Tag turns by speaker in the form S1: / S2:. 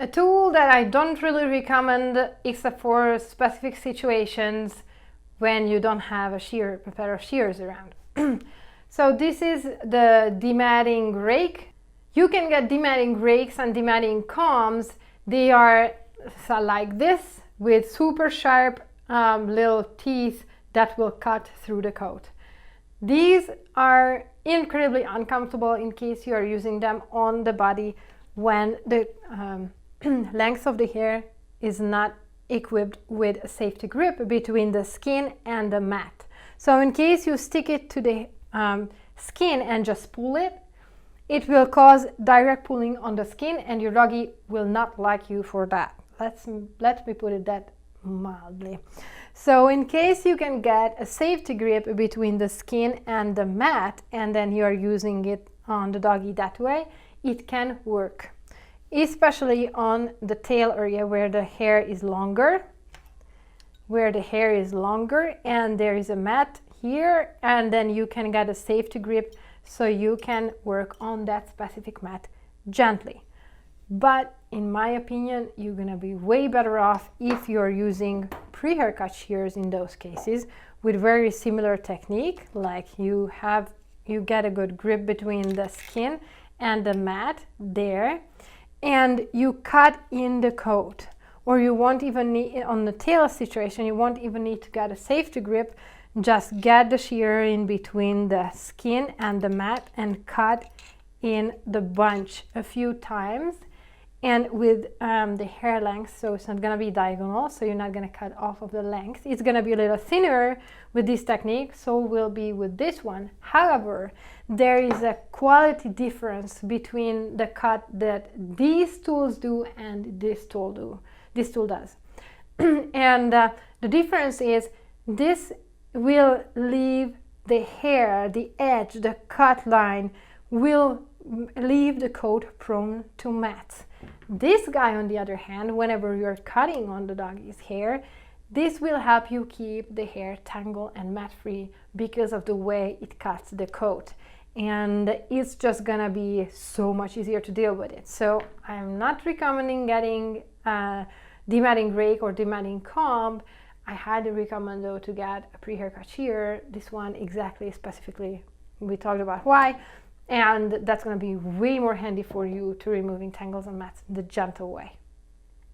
S1: A tool that I don't really recommend except for specific situations when you don't have a pair of shears around. So this is the dematting rake. You can get dematting rakes and dematting combs. They are like this with super sharp little teeth that will cut through the coat. These are incredibly uncomfortable in case you are using them on the body when the length of the hair is not equipped with a safety grip between the skin and the mat. So in case you stick it to the skin and just pull it, it will cause direct pulling on the skin and your doggy will not like you for that. Let me put it that mildly. So in case you can get a safety grip between the skin and the mat and then you are using it on the doggy that way, it can work. Especially on the tail area where the hair is longer, and there is a mat here, and then you can get a safety grip so you can work on that specific mat gently. But in my opinion, you're gonna be way better off if you're using pre-haircut shears in those cases with very similar technique, like you get a good grip between the skin and the mat there, and you cut in the coat, or you won't even need, on the tail situation, you won't even need to get a safety grip. Just get the shear in between the skin and the mat and cut in the bunch a few times, and with the hair length, so it's not gonna be diagonal, so you're not gonna cut off of the length. It's gonna be a little thinner with this technique, so will be with this one. However, there is a quality difference between the cut that these tools do and this tool does. And the difference is this will leave the hair, the edge, the cut line will leave the coat prone to mats. This guy, on the other hand, whenever you're cutting on the doggy's hair, this will help you keep the hair tangled and mat free because of the way it cuts the coat. And it's just gonna be so much easier to deal with it. So I'm not recommending getting a dematting rake or dematting comb. I highly recommend though to get a pre-haircut shear. This one specifically, we talked about why. And that's going to be way more handy for you to removing tangles and mats the gentle way.